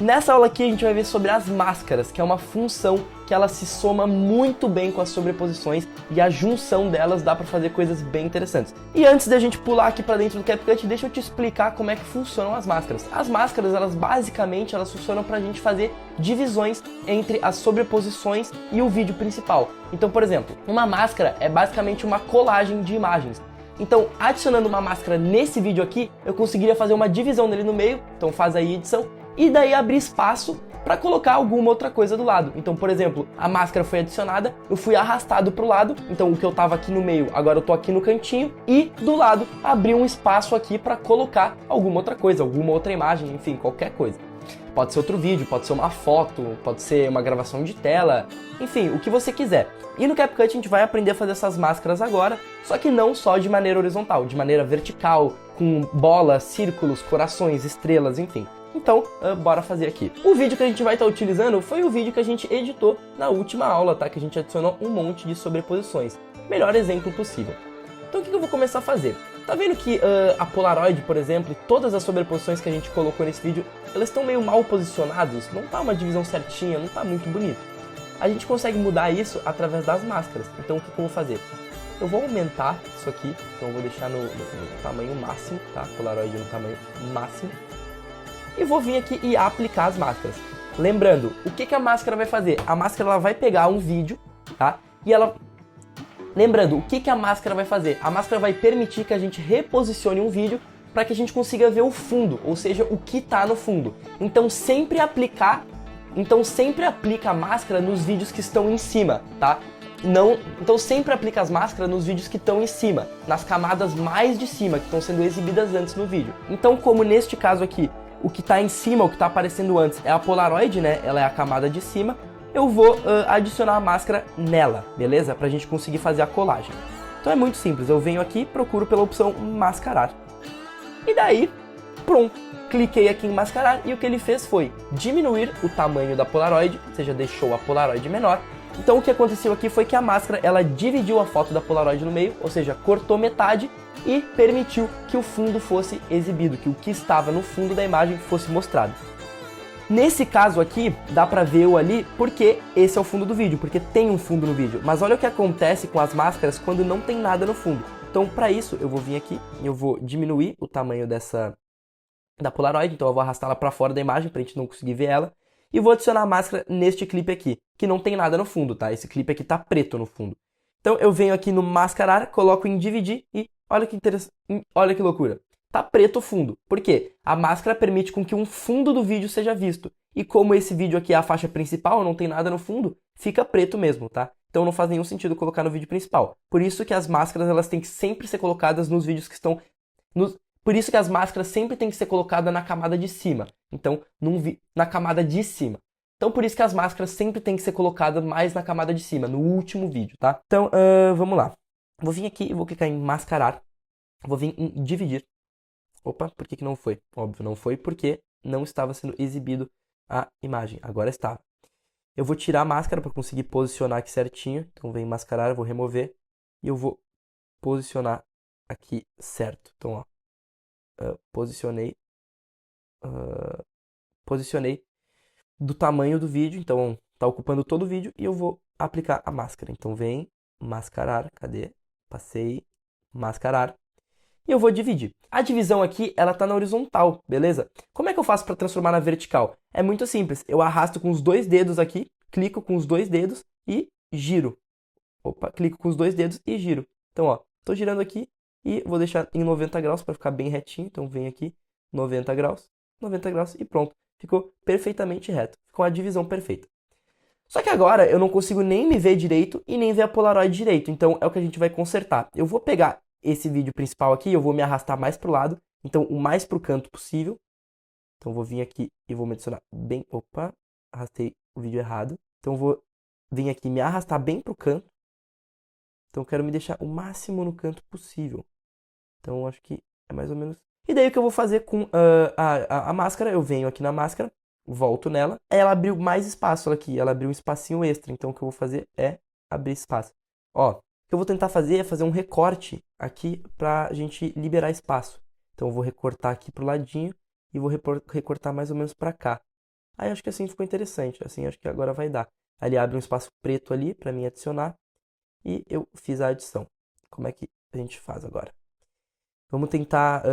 Nessa aula aqui a gente vai ver sobre as máscaras, que é uma função que ela se soma muito bem com as sobreposições e a junção delas dá para fazer coisas bem interessantes. E antes da gente pular aqui para dentro do CapCut, deixa eu te explicar como é que funcionam as máscaras. As máscaras, elas basicamente funcionam para a gente fazer divisões entre as sobreposições e o vídeo principal. Então, por exemplo, uma máscara é basicamente uma colagem de imagens. Então, adicionando uma máscara nesse vídeo aqui, eu conseguiria fazer uma divisão dele no meio, então faz aí edição, e daí abrir espaço para colocar alguma outra coisa do lado. Então, por exemplo, a máscara foi adicionada, eu fui arrastado para o lado, então o que eu estava aqui no meio, agora eu tô aqui no cantinho, e do lado abri um espaço aqui para colocar alguma outra coisa, alguma outra imagem, enfim, qualquer coisa. Pode ser outro vídeo, pode ser uma foto, pode ser uma gravação de tela, enfim, o que você quiser. E no CapCut a gente vai aprender a fazer essas máscaras agora, só que não só de maneira horizontal, de maneira vertical, com bolas, círculos, corações, estrelas, enfim. Então, bora fazer aqui. O vídeo que a gente vai estar utilizando foi o vídeo que a gente editou na última aula, tá? Que a gente adicionou um monte de sobreposições. Melhor exemplo possível. Então o que eu vou começar a fazer? Tá vendo que a Polaroid, por exemplo, e todas as sobreposições que a gente colocou nesse vídeo, elas estão meio mal posicionadas? Não tá uma divisão certinha, não tá muito bonito. A gente consegue mudar isso através das máscaras. Então o que eu vou fazer? Eu vou aumentar isso aqui, então eu vou deixar no tamanho máximo, tá? Polaroid no tamanho máximo. E vou vir aqui e aplicar as máscaras. Lembrando, o que a máscara vai fazer? A máscara ela vai pegar um vídeo, tá? E ela... Lembrando, o que a máscara vai fazer? A máscara vai permitir que a gente reposicione um vídeo para que a gente consiga ver o fundo, ou seja, o que está no fundo. Então sempre aplica a máscara nos vídeos que estão em cima, tá? Então sempre aplica as máscaras nos vídeos que estão em cima, nas camadas mais de cima, que estão sendo exibidas antes no vídeo. Então, como neste caso aqui, o que está em cima, o que está aparecendo antes é a Polaroid, né? Ela é a camada de cima. Eu vou adicionar a máscara nela, beleza? Pra gente conseguir fazer a colagem. Então é muito simples, eu venho aqui, procuro pela opção mascarar. E daí, pronto, cliquei aqui em mascarar e o que ele fez foi diminuir o tamanho da Polaroid, ou seja, deixou a Polaroid menor. Então o que aconteceu aqui foi que a máscara, ela dividiu a foto da Polaroid no meio, ou seja, cortou metade e permitiu que o fundo fosse exibido, que o que estava no fundo da imagem fosse mostrado. Nesse caso aqui, dá pra ver eu ali porque esse é o fundo do vídeo, porque tem um fundo no vídeo. Mas olha o que acontece com as máscaras quando não tem nada no fundo. Então, pra isso, eu vou vir aqui e eu vou diminuir o tamanho da Polaroid. Então, eu vou arrastá-la pra fora da imagem pra gente não conseguir ver ela. E vou adicionar a máscara neste clipe aqui, que não tem nada no fundo, tá? Esse clipe aqui tá preto no fundo. Então, eu venho aqui no mascarar, coloco em dividir e olha que interessante, olha que loucura. Tá preto o fundo. Por quê? A máscara permite com que um fundo do vídeo seja visto. E como esse vídeo aqui é a faixa principal, não tem nada no fundo, fica preto mesmo, tá? Então não faz nenhum sentido colocar no vídeo principal. Por isso que as máscaras elas têm que sempre ser colocadas nos vídeos que estão... Por isso que as máscaras sempre têm que ser colocadas na camada de cima. Então, na camada de cima. Então por isso que as máscaras sempre têm que ser colocadas mais na camada de cima, no último vídeo, tá? Então, vamos lá. Vou vir aqui e vou clicar em mascarar. Vou vir em dividir. Opa, por que não foi? Óbvio, não foi porque não estava sendo exibido a imagem. Agora está. Eu vou tirar a máscara para conseguir posicionar aqui certinho. Então, vem mascarar, eu vou remover. E eu vou posicionar aqui certo. Então, ó. Posicionei do tamanho do vídeo. Então, está ocupando todo o vídeo. E eu vou aplicar a máscara. Então, vem mascarar. Cadê? Passei. Mascarar. E eu vou dividir. A divisão aqui, ela tá na horizontal, beleza? Como é que eu faço para transformar na vertical? É muito simples. Eu arrasto com os dois dedos aqui, clico com os dois dedos e giro. Opa, clico com os dois dedos e giro. Então, ó, tô girando aqui e vou deixar em 90 graus para ficar bem retinho. Então, vem aqui, 90 graus e pronto. Ficou perfeitamente reto. Ficou uma divisão perfeita. Só que agora eu não consigo nem me ver direito e nem ver a Polaroid direito. Então, é o que a gente vai consertar. Eu vou pegar esse vídeo principal aqui, eu vou me arrastar mais pro lado, então o mais pro canto possível. Então vou vir aqui e vou me adicionar bem... Opa, arrastei o vídeo errado. Então vou vir aqui e me arrastar bem pro canto. Então eu quero me deixar o máximo no canto possível. Então eu acho que é mais ou menos... E daí o que eu vou fazer com a máscara, eu venho aqui na máscara, volto nela, ela abriu mais espaço aqui, ela abriu um espacinho extra. Então o que eu vou fazer é abrir espaço. Ó. O que eu vou tentar fazer é fazer um recorte aqui pra gente liberar espaço. Então eu vou recortar aqui pro ladinho e vou recortar mais ou menos pra cá. Aí acho que assim ficou interessante, assim acho que agora vai dar. Ali abre um espaço preto ali para mim adicionar e eu fiz a adição. Como é que a gente faz agora? Vamos tentar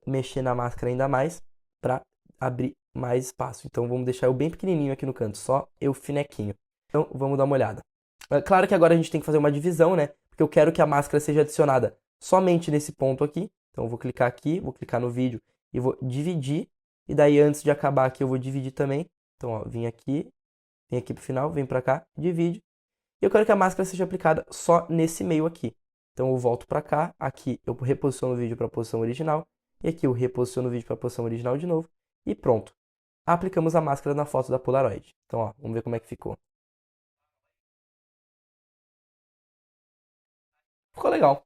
mexer na máscara ainda mais para abrir mais espaço. Então vamos deixar eu bem pequenininho aqui no canto, só eu finequinho. Então vamos dar uma olhada. Claro que agora a gente tem que fazer uma divisão, né? Porque eu quero que a máscara seja adicionada somente nesse ponto aqui. Então eu vou clicar aqui, vou clicar no vídeo e vou dividir. E daí antes de acabar aqui eu vou dividir também. Então ó, vem aqui pro final, vem pra cá, divide. E eu quero que a máscara seja aplicada só nesse meio aqui. Então eu volto pra cá, aqui eu reposiciono o vídeo para a posição original. E aqui eu reposiciono o vídeo para a posição original de novo. E pronto. Aplicamos a máscara na foto da Polaroid. Então ó, vamos ver como é que ficou. Ficou legal.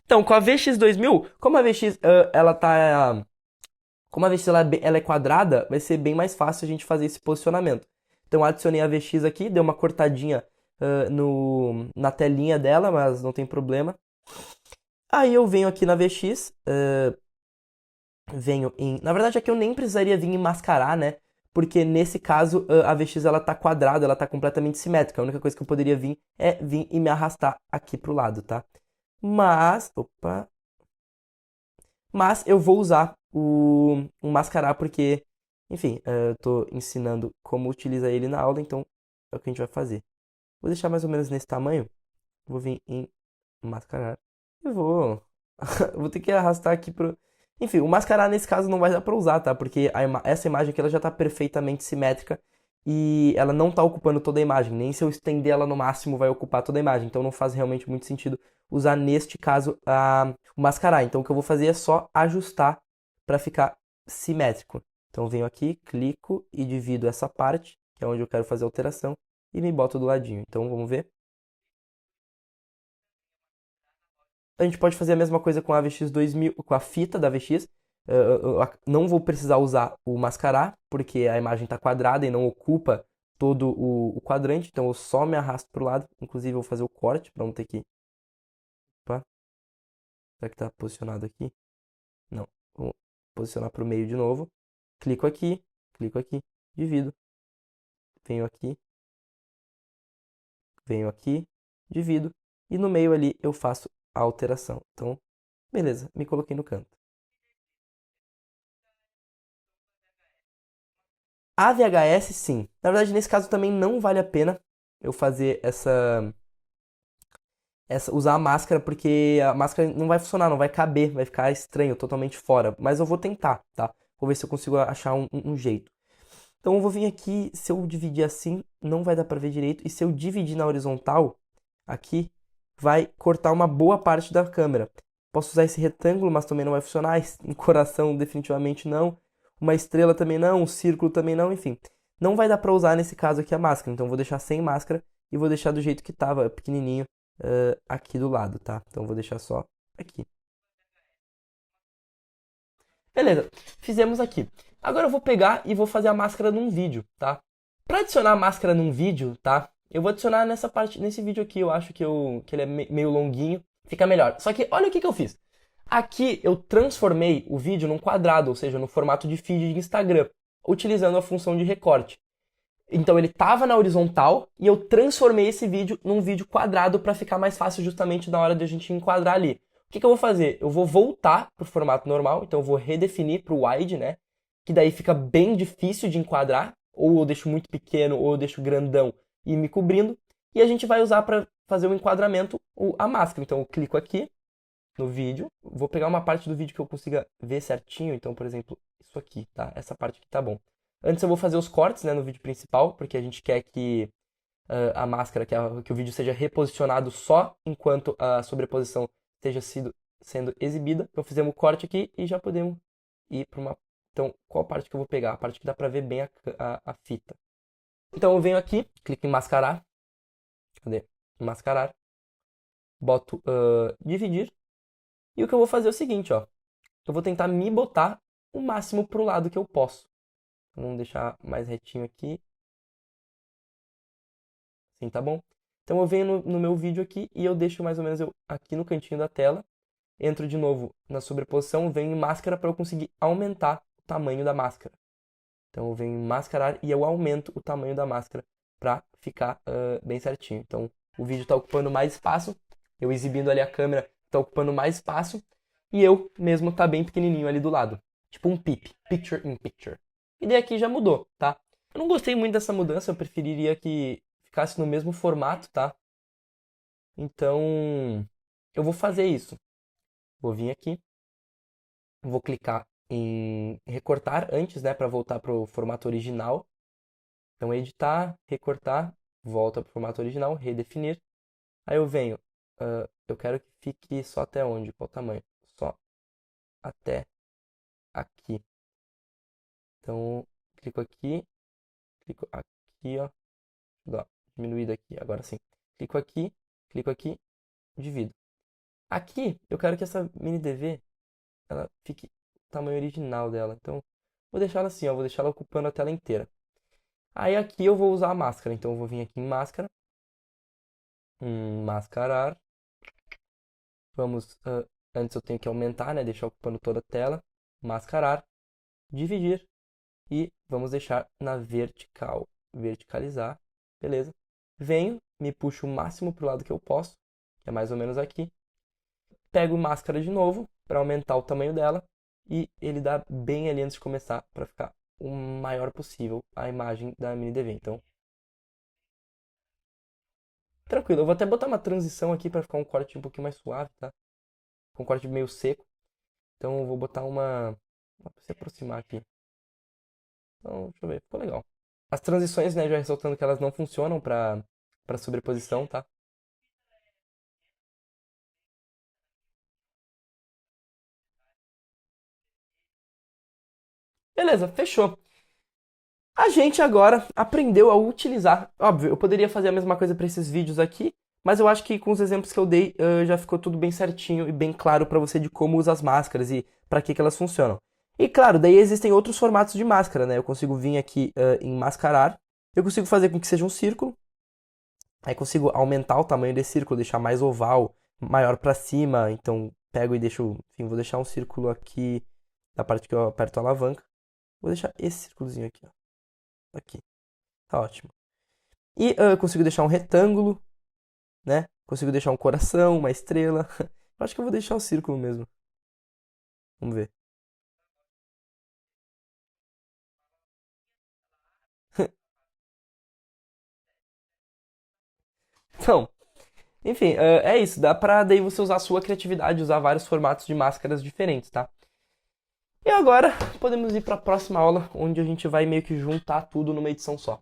Então, com a VX2000, como a VX, ela tá... Como a VX ela é quadrada, vai ser bem mais fácil a gente fazer esse posicionamento. Então, adicionei a VX aqui, dei uma cortadinha na telinha dela, mas não tem problema. Aí eu venho aqui na VX, venho em... Na verdade, aqui eu nem precisaria vir em mascarar, né? Porque nesse caso, a VX ela tá quadrada, ela tá completamente simétrica. A única coisa que eu poderia vir é vir e me arrastar aqui pro lado, tá? Mas, opa, mas eu vou usar o mascarar porque, enfim, eu tô ensinando como utilizar ele na aula, então é o que a gente vai fazer. Vou deixar mais ou menos nesse tamanho, vou vir em mascarar e vou, vou ter que arrastar aqui pro... Enfim, o mascarar nesse caso não vai dar pra usar, tá? Porque essa imagem aqui ela já tá perfeitamente simétrica e ela não tá ocupando toda a imagem, nem se eu estender ela no máximo vai ocupar toda a imagem, então não faz realmente muito sentido usar neste caso o mascarar. Então o que eu vou fazer é só ajustar para ficar simétrico. Então eu venho aqui, clico e divido essa parte, que é onde eu quero fazer a alteração, e me boto do ladinho. Então vamos ver. A gente pode fazer a mesma coisa com a VX2000, com a fita da VX. Eu não vou precisar usar o mascarar, porque a imagem está quadrada e não ocupa todo o quadrante, então eu só me arrasto para o lado. Inclusive eu vou fazer o corte para não ter que... Opa, será que está posicionado aqui? Não. Vou posicionar para o meio de novo. Clico aqui, divido. Venho aqui, divido. E no meio ali eu faço a alteração. Então, beleza, me coloquei no canto. A VHS, sim. Na verdade, nesse caso também não vale a pena eu fazer usar a máscara, porque a máscara não vai funcionar, não vai caber, vai ficar estranho, totalmente fora. Mas eu vou tentar, tá? Vou ver se eu consigo achar um jeito. Então eu vou vir aqui, se eu dividir assim, não vai dar pra ver direito. E se eu dividir na horizontal, aqui, vai cortar uma boa parte da câmera. Posso usar esse retângulo, mas também não vai funcionar. Um coração definitivamente não. Uma estrela também não, um círculo também não, enfim. Não vai dar pra usar nesse caso aqui a máscara. Então eu vou deixar sem máscara e vou deixar do jeito que tava, pequenininho, aqui do lado, tá? Então eu vou deixar só aqui. Beleza, fizemos aqui. Agora eu vou pegar e vou fazer a máscara num vídeo, tá? Para adicionar a máscara num vídeo, tá? Eu vou adicionar nessa parte, nesse vídeo aqui, eu acho que ele é meio longuinho, fica melhor. Só que olha o que eu fiz. Aqui eu transformei o vídeo num quadrado, ou seja, no formato de feed de Instagram, utilizando a função de recorte. Então ele estava na horizontal e eu transformei esse vídeo num vídeo quadrado para ficar mais fácil justamente na hora de a gente enquadrar ali. O que eu vou fazer? Eu vou voltar para o formato normal, então eu vou redefinir para o wide, né? Que daí fica bem difícil de enquadrar, ou eu deixo muito pequeno, ou eu deixo grandão e me cobrindo. E a gente vai usar para fazer o enquadramento a máscara. Então eu clico aqui no vídeo, vou pegar uma parte do vídeo que eu consiga ver certinho, então, por exemplo, isso aqui, tá? Essa parte aqui tá bom. Antes eu vou fazer os cortes, né, no vídeo principal, porque a gente quer que a máscara, que o vídeo seja reposicionado só enquanto a sobreposição esteja sendo exibida. Então fizemos o corte aqui e já podemos ir para uma... Então, qual parte que eu vou pegar? A parte que dá para ver bem a fita. Então eu venho aqui, clico em mascarar. Cadê? Mascarar. Boto dividir. E o que eu vou fazer é o seguinte, ó. Eu vou tentar me botar o máximo pro lado que eu posso. Vamos deixar mais retinho aqui. Assim, tá bom? Então eu venho no meu vídeo aqui e eu deixo mais ou menos aqui no cantinho da tela. Entro de novo na sobreposição, venho em máscara para eu conseguir aumentar o tamanho da máscara. Então eu venho em mascarar e eu aumento o tamanho da máscara para ficar bem certinho. Então o vídeo está ocupando mais espaço, eu exibindo ali a câmera está ocupando mais espaço e eu mesmo tá bem pequenininho ali do lado. Tipo um PIP, Picture in Picture. E daí aqui já mudou, tá? Eu não gostei muito dessa mudança, eu preferiria que ficasse no mesmo formato, tá? Então eu vou fazer isso. Vou vir aqui, vou clicar em recortar antes, né, para voltar pro formato original. Então editar, recortar, volta pro formato original, redefinir. Aí eu venho, eu quero que fique só até onde? Qual o tamanho? Só até aqui. Então, clico aqui, ó. Vou dar diminuído aqui, agora sim. Clico aqui, divido. Aqui, eu quero que essa mini DV, ela fique o tamanho original dela. Então, vou deixar ela assim, ó. Vou deixar ela ocupando a tela inteira. Aí aqui eu vou usar a máscara. Então, eu vou vir aqui em máscara. Mascarar. Vamos, antes eu tenho que aumentar, né? Deixar ocupando toda a tela. Mascarar. Dividir. E vamos deixar na vertical. Verticalizar. Beleza. Venho, me puxo o máximo pro lado que eu posso, que é mais ou menos aqui. Pego máscara de novo para aumentar o tamanho dela e ele dá bem ali antes de começar para ficar o maior possível a imagem da mini DV. Então, tranquilo. Eu vou até botar uma transição aqui para ficar um corte um pouquinho mais suave, tá? Um corte meio seco. Então, eu vou botar uma para se aproximar aqui. Então, deixa eu ver, ficou legal. As transições, né, já ressaltando que elas não funcionam para sobreposição, tá? Beleza, fechou. A gente agora aprendeu a utilizar. Óbvio, eu poderia fazer a mesma coisa para esses vídeos aqui, mas eu acho que com os exemplos que eu dei já ficou tudo bem certinho e bem claro para você de como usar as máscaras e para que elas funcionam. E claro, daí existem outros formatos de máscara, né? Eu consigo vir aqui em mascarar, eu consigo fazer com que seja um círculo, aí consigo aumentar o tamanho desse círculo, deixar mais oval, maior para cima, então pego e deixo, enfim, vou deixar um círculo aqui da parte que eu aperto a alavanca. Vou deixar esse círculozinho aqui, ó. Aqui. Tá ótimo. E eu consigo deixar um retângulo, né? Consigo deixar um coração, uma estrela. Eu acho que eu vou deixar o círculo mesmo. Vamos ver. Então, enfim, é isso. Dá pra daí você usar a sua criatividade, usar vários formatos de máscaras diferentes, tá? E agora podemos ir para a próxima aula, onde a gente vai meio que juntar tudo numa edição só.